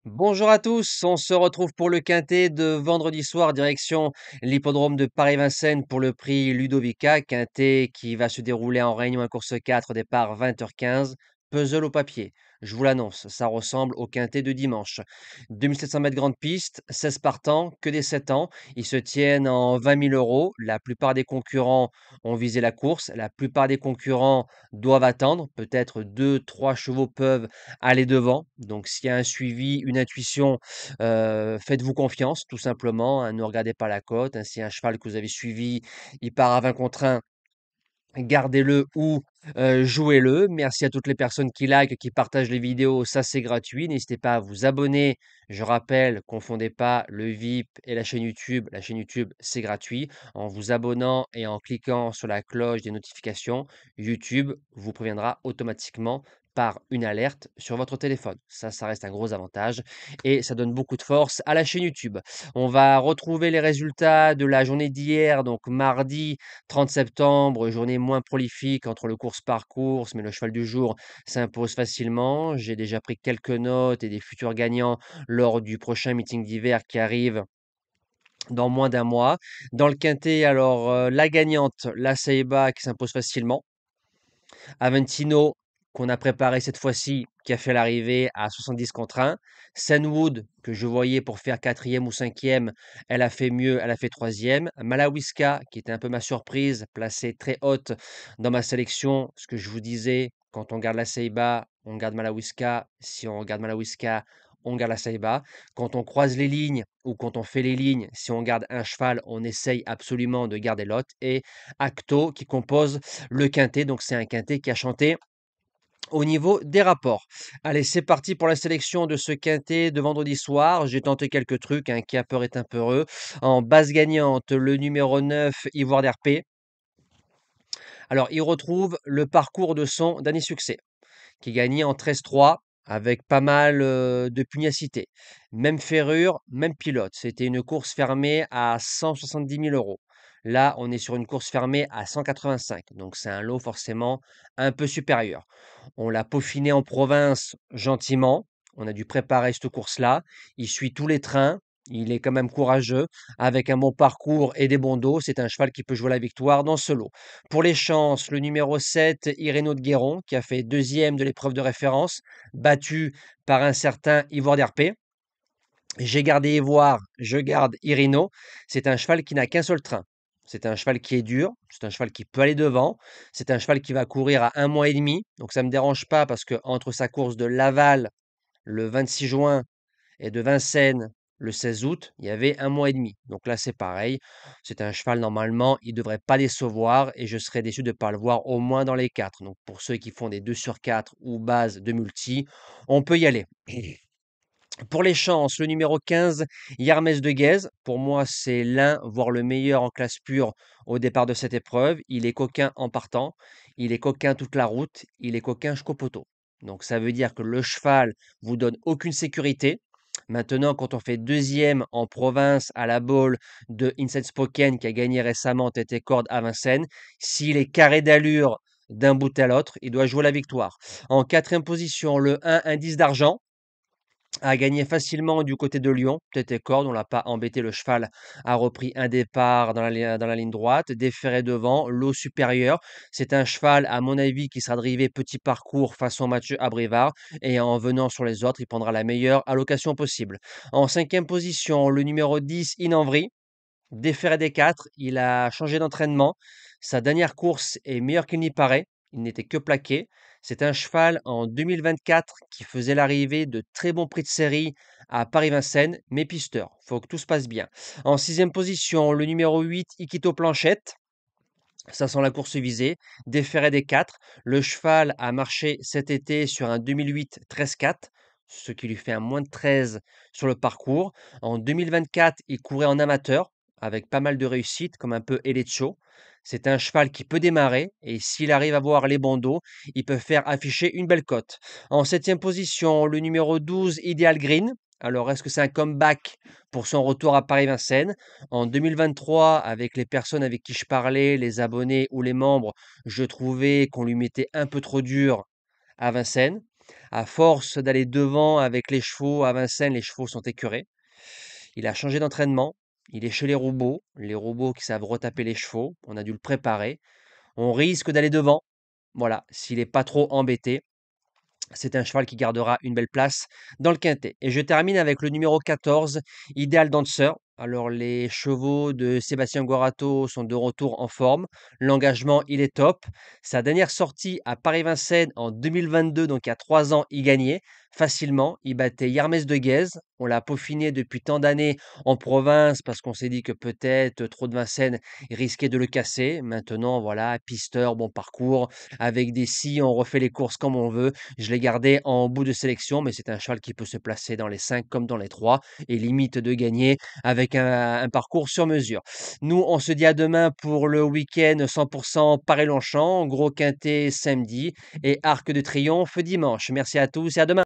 Bonjour à tous, on se retrouve pour le quintet de vendredi soir, direction l'hippodrome de Paris-Vincennes pour le prix Ludovica, quintet qui va se dérouler en Réunion 1 course 4, départ 20h15, puzzle au papier. Je vous l'annonce, ça ressemble au quintet de dimanche. 2700 mètres grande piste, 16 partants, que des 7 ans. Ils se tiennent en 20 000 euros. La plupart des concurrents ont visé la course. La plupart des concurrents doivent attendre. Peut-être 2, 3 chevaux peuvent aller devant. Donc s'il y a un suivi, une intuition, faites-vous confiance tout simplement, hein, ne regardez pas la cote, hein. Si un cheval que vous avez suivi, il part à 20 contre 1, gardez-le ou jouez-le. Merci à toutes les personnes qui likent, qui partagent les vidéos, ça c'est gratuit. N'hésitez pas à vous abonner. Je rappelle, confondez pas le VIP et la chaîne YouTube. La chaîne YouTube, c'est gratuit. En vous abonnant et en cliquant sur la cloche des notifications, YouTube vous préviendra automatiquement par une alerte sur votre téléphone. Ça reste un gros avantage et ça donne beaucoup de force à la chaîne YouTube. On va retrouver les résultats de la journée d'hier, donc mardi 30 septembre, journée moins prolifique entre le course par course, mais le cheval du jour s'impose facilement. J'ai déjà pris quelques notes et des futurs gagnants lors du prochain meeting d'hiver qui arrive dans moins d'un mois. Dans le quintet, alors la gagnante, la Saiba qui s'impose facilement. Aventino, qu'on a préparé cette fois-ci, qui a fait l'arrivée à 70 contre 1. Senwood, que je voyais pour faire quatrième ou cinquième, elle a fait mieux, elle a fait troisième. Malawiska, qui était un peu ma surprise, placée très haute dans ma sélection. Ce que je vous disais, quand on garde la Seiba, on garde Malawiska. Si on regarde Malawiska, on garde la Seiba. Quand on croise les lignes ou quand on fait les lignes, si on garde un cheval, on essaye absolument de garder l'autre. Et Acto, qui compose le quintet. Donc c'est un quintet qui a chanté au niveau des rapports. Allez, c'est parti pour la sélection de ce quintet de vendredi soir. J'ai tenté quelques trucs, hein, qui a peur est un peu heureux. En base gagnante, le numéro 9, Ivoire d'RP. Alors, il retrouve le parcours de son dernier succès, qui gagnait en 13-3 avec pas mal de pugnacité. Même ferrure, même pilote. C'était une course fermée à 170 000 euros. Là, on est sur une course fermée à 185. Donc, c'est un lot forcément un peu supérieur. On l'a peaufiné en province gentiment. On a dû préparer cette course-là. Il suit tous les trains. Il est quand même courageux, avec un bon parcours et des bons dos. C'est un cheval qui peut jouer la victoire dans ce lot. Pour les chances, le numéro 7, Iréno de Guéron, qui a fait deuxième de l'épreuve de référence, battu par un certain Ivoire d'RP. J'ai gardé Ivoire, je garde Iréno. C'est un cheval qui n'a qu'un seul train. C'est un cheval qui est dur, c'est un cheval qui peut aller devant, c'est un cheval qui va courir à 1 mois et demi. Donc ça ne me dérange pas parce que entre sa course de Laval le 26 juin et de Vincennes le 16 août, il y avait 1 mois et demi. Donc là, c'est pareil. C'est un cheval, normalement, il ne devrait pas décevoir et je serais déçu de ne pas le voir au moins dans les 4. Donc pour ceux qui font des 2 sur 4 ou base de multi, on peut y aller. Pour les chances, le numéro 15, Yarmès de Guèze. Pour moi, c'est l'un, voire le meilleur en classe pure au départ de cette épreuve. Il est coquin en partant, il est coquin toute la route, il est coquin jusqu'au poteau. Donc ça veut dire que le cheval vous donne aucune sécurité. Maintenant, quand on fait deuxième en province à la bowl de Inside Spoken, qui a gagné récemment tête et corde à Vincennes, s'il est carré d'allure d'un bout à l'autre, il doit jouer la victoire. En quatrième position, le 1 indice d'argent a gagné facilement du côté de Lyon, tête et corde, on l'a pas embêté, le cheval a repris un départ dans la ligne droite, déféré devant, lot supérieur. C'est un cheval, à mon avis, qui sera drivé petit parcours façon Mathieu Abrivard, et en venant sur les autres, il prendra la meilleure allocation possible. En cinquième position, le numéro 10, Inanvry, déféré des 4, il a changé d'entraînement. Sa dernière course est meilleure qu'il n'y paraît. Il n'était que plaqué. C'est un cheval en 2024 qui faisait l'arrivée de très bons prix de série à Paris-Vincennes, mais pisteur. Faut que tout se passe bien. En sixième position, le numéro 8, Ikito Planchette. Ça sent la course visée. Déféré des 4. Le cheval a marché cet été sur un 2008 13-4, ce qui lui fait un moins de 13 sur le parcours. En 2024, il courait en amateur avec pas mal de réussite, comme un peu Elecho. C'est un cheval qui peut démarrer et s'il arrive à voir les bandeaux, il peut faire afficher une belle cote. En septième position, le numéro 12, Ideal Green. Alors, est-ce que c'est un comeback pour son retour à Paris-Vincennes? En 2023, avec les personnes avec qui je parlais, les abonnés ou les membres, je trouvais qu'on lui mettait un peu trop dur à Vincennes. À force d'aller devant avec les chevaux à Vincennes, les chevaux sont écœurés. Il a changé d'entraînement. Il est chez les robots qui savent retaper les chevaux. On a dû le préparer. On risque d'aller devant. Voilà, s'il n'est pas trop embêté. C'est un cheval qui gardera une belle place dans le quintet. Et je termine avec le numéro 14, Ideal Dancer. Alors, les chevaux de Sébastien Guarato sont de retour en forme. L'engagement, il est top. Sa dernière sortie à Paris-Vincennes en 2022, donc il y a 3 ans, il gagnait facilement. Il battait Hermès de Guèze. On l'a peaufiné depuis tant d'années en province parce qu'on s'est dit que peut-être trop de Vincennes risquait de le casser. Maintenant, voilà, pisteur, bon parcours. Avec des scies, on refait les courses comme on veut. Je l'ai gardé en bout de sélection, mais c'est un cheval qui peut se placer dans les 5 comme dans les 3 et limite de gagner avec un parcours sur mesure. Nous, on se dit à demain pour le week-end 100% Paris-Longchamp, gros quintet samedi et Arc de Triomphe dimanche. Merci à tous et à demain.